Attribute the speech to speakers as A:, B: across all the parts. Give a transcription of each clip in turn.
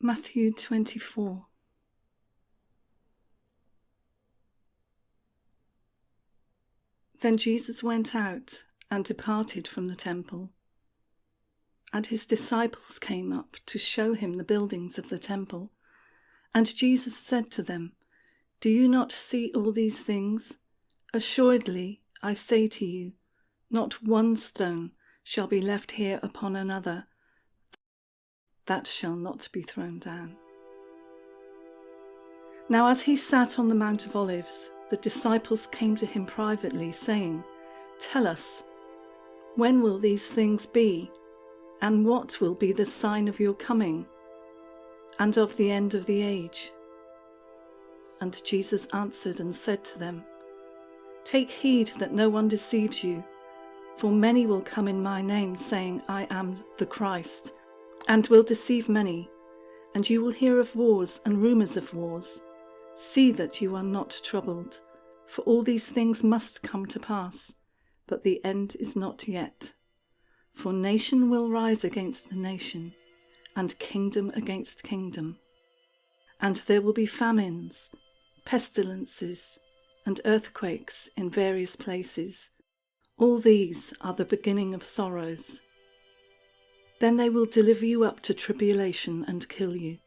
A: Matthew 24. Then Jesus went out and departed from the temple. And his disciples came up to show him the buildings of the temple. And Jesus said to them, "Do you not see all these things? Assuredly, I say to you, not one stone shall be left here upon another that shall not be thrown down." Now as he sat on the Mount of Olives, the disciples came to him privately, saying, "Tell us, when will these things be? And what will be the sign of your coming and of the end of the age?" And Jesus answered and said to them, "Take heed that no one deceives you, for many will come in my name, saying, 'I am the Christ,' and will deceive many. And you will hear of wars and rumours of wars. See that you are not troubled, for all these things must come to pass, but the end is not yet. For nation will rise against nation, and kingdom against kingdom. And there will be famines, pestilences, and earthquakes in various places. All these are the beginning of sorrows. Then they will deliver you up to tribulation and kill you,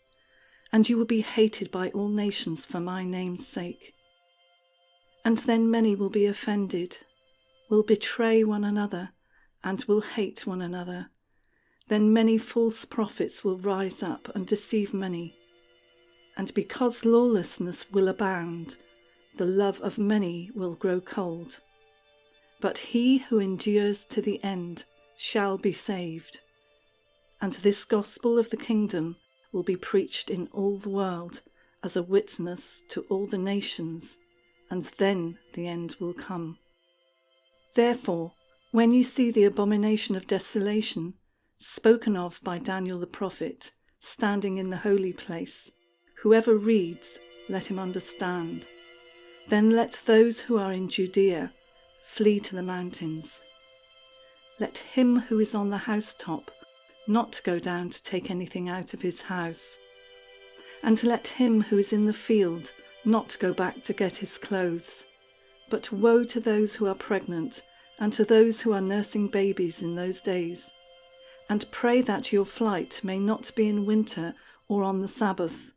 A: and you will be hated by all nations for my name's sake. And then many will be offended, will betray one another, and will hate one another. Then many false prophets will rise up and deceive many. And because lawlessness will abound, the love of many will grow cold. But he who endures to the end shall be saved. And this gospel of the kingdom will be preached in all the world as a witness to all the nations, and then the end will come. Therefore, when you see the abomination of desolation, spoken of by Daniel the prophet, standing in the holy place, whoever reads, let him understand. Then let those who are in Judea flee to the mountains. Let him who is on the housetop not go down to take anything out of his house. And let him who is in the field not go back to get his clothes. But woe to those who are pregnant, and to those who are nursing babies in those days. And pray that your flight may not be in winter or on the Sabbath,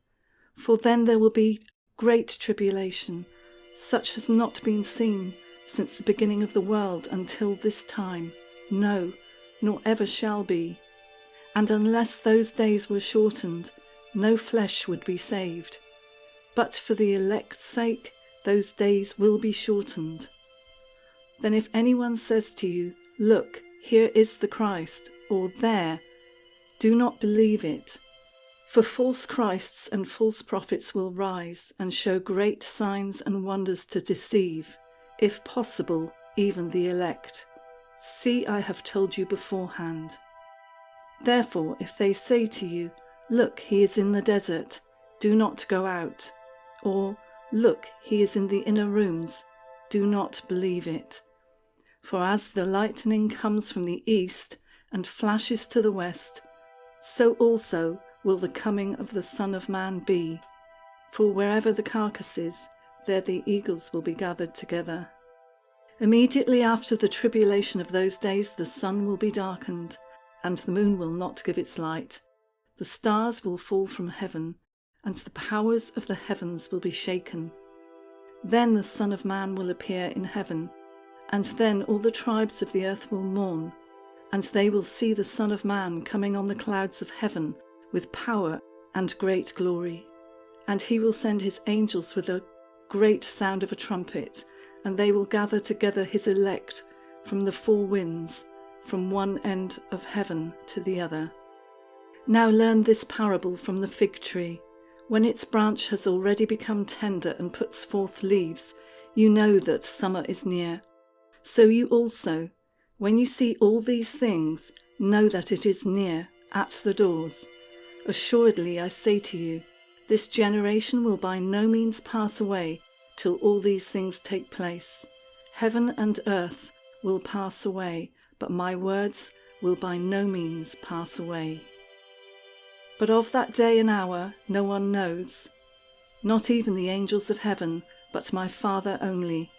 A: for then there will be great tribulation, such has not been seen since the beginning of the world until this time, no, nor ever shall be. And unless those days were shortened, no flesh would be saved. But for the elect's sake, those days will be shortened. Then if anyone says to you, 'Look, here is the Christ,' or 'There,' do not believe it. For false Christs and false prophets will rise and show great signs and wonders to deceive, if possible, even the elect. See, I have told you beforehand. Therefore, if they say to you, 'Look, he is in the desert,' do not go out. Or, 'Look, he is in the inner rooms,' do not believe it. For as the lightning comes from the east and flashes to the west, so also will the coming of the Son of Man be. For wherever the carcass is, there the eagles will be gathered together. Immediately after the tribulation of those days, the sun will be darkened, and the moon will not give its light. The stars will fall from heaven, and the powers of the heavens will be shaken. Then the Son of Man will appear in heaven, and then all the tribes of the earth will mourn, and they will see the Son of Man coming on the clouds of heaven with power and great glory. And he will send his angels with a great sound of a trumpet, and they will gather together his elect from the four winds, from one end of heaven to the other. Now learn this parable from the fig tree. When its branch has already become tender and puts forth leaves, you know that summer is near. So you also, when you see all these things, know that it is near, at the doors. Assuredly, I say to you, this generation will by no means pass away till all these things take place. Heaven and earth will pass away, but my words will by no means pass away. But of that day and hour no one knows, not even the angels of heaven, but my Father only.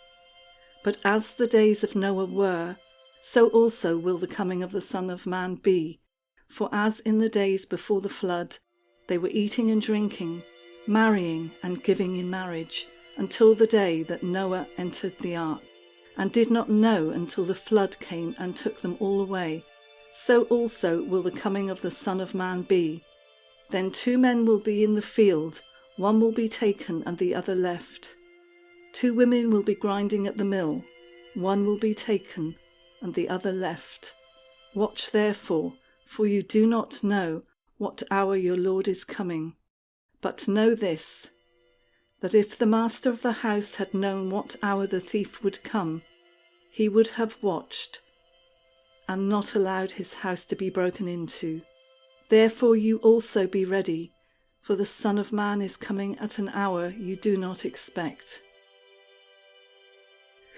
A: But as the days of Noah were, so also will the coming of the Son of Man be. For as in the days before the flood, they were eating and drinking, marrying and giving in marriage, until the day that Noah entered the ark, and did not know until the flood came and took them all away, so also will the coming of the Son of Man be. Then 2 men will be in the field, one will be taken and the other left. 2 women will be grinding at the mill, one will be taken and the other left. Watch therefore, for you do not know what hour your Lord is coming. But know this, that if the master of the house had known what hour the thief would come, he would have watched and not allowed his house to be broken into. Therefore you also be ready, for the Son of Man is coming at an hour you do not expect.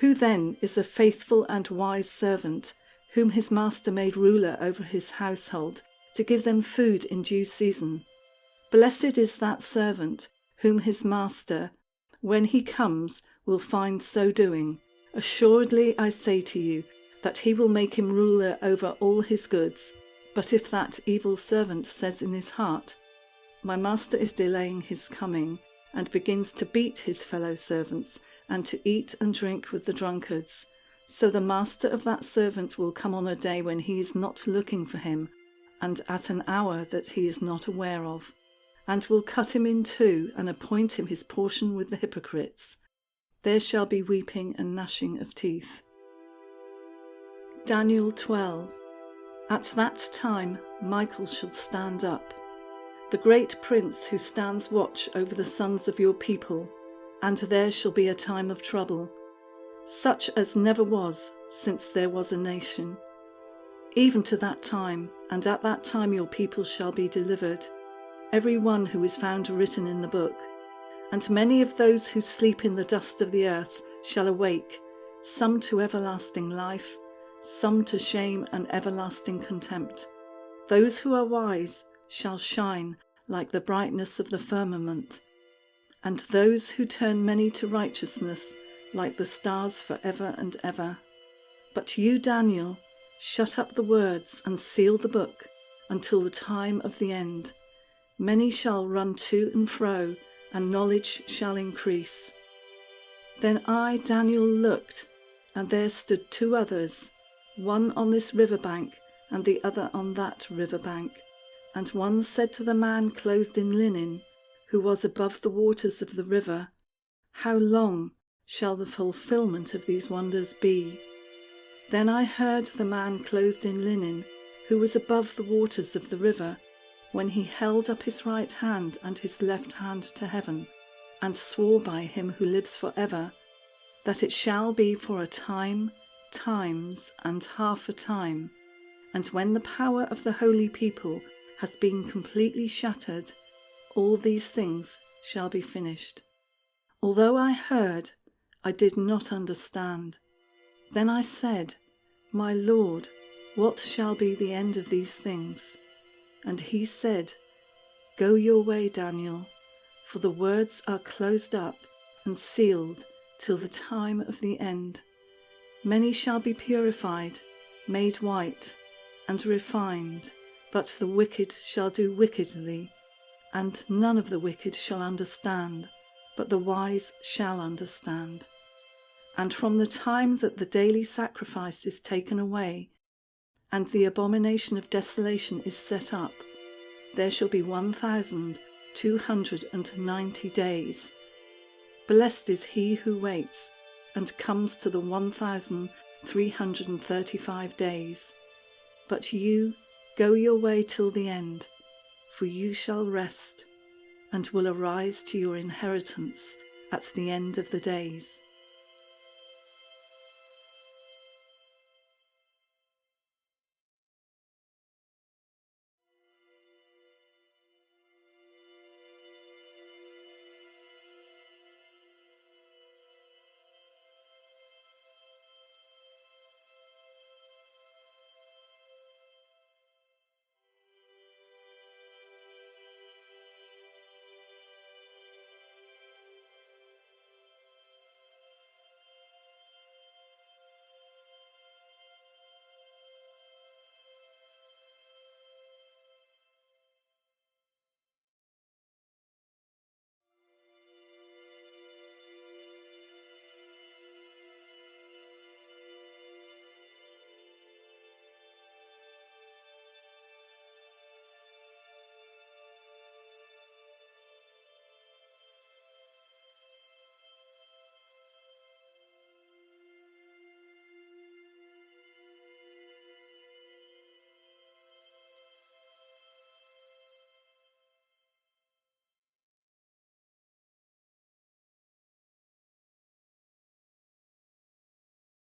A: Who then is a faithful and wise servant, whom his master made ruler over his household, to give them food in due season? Blessed is that servant, whom his master, when he comes, will find so doing. Assuredly I say to you, that he will make him ruler over all his goods. But if that evil servant says in his heart, my master is delaying his coming, and begins to beat his fellow servants, and to eat and drink with the drunkards, so the master of that servant will come on a day when he is not looking for him, and at an hour that he is not aware of, and will cut him in 2 and appoint him his portion with the hypocrites. There shall be weeping and gnashing of teeth. Daniel 12. At that time Michael shall stand up, the great prince who stands watch over the sons of your people, and there shall be a time of trouble, such as never was since there was a nation, even to that time, and at that time your people shall be delivered, every one who is found written in the book. And many of those who sleep in the dust of the earth shall awake, some to everlasting life, some to shame and everlasting contempt. Those who are wise shall shine like the brightness of the firmament, and those who turn many to righteousness like the stars for ever and ever. But you, Daniel, shut up the words and seal the book until the time of the end. Many shall run to and fro, and knowledge shall increase. Then I, Daniel, looked, and there stood 2 others, one on this river bank, and the other on that river bank. And one said to the man clothed in linen, who was above the waters of the river, how long shall the fulfillment of these wonders be? Then I heard the man clothed in linen, who was above the waters of the river, when he held up his right hand and his left hand to heaven, and swore by him who lives for ever, that it shall be for a time, times, and half a time, and when the power of the holy people has been completely shattered, all these things shall be finished. Although I heard, I did not understand. Then I said, my Lord, what shall be the end of these things? And he said, go your way, Daniel, for the words are closed up and sealed till the time of the end. Many shall be purified, made white, and refined, but the wicked shall do wickedly, and none of the wicked shall understand, but the wise shall understand. And from the time that the daily sacrifice is taken away, and the abomination of desolation is set up, there shall be 1,290 days. Blessed is he who waits, and comes to the 1,335 days. But you go your way till the end, for you shall rest, and will arise to your inheritance at the end of the days.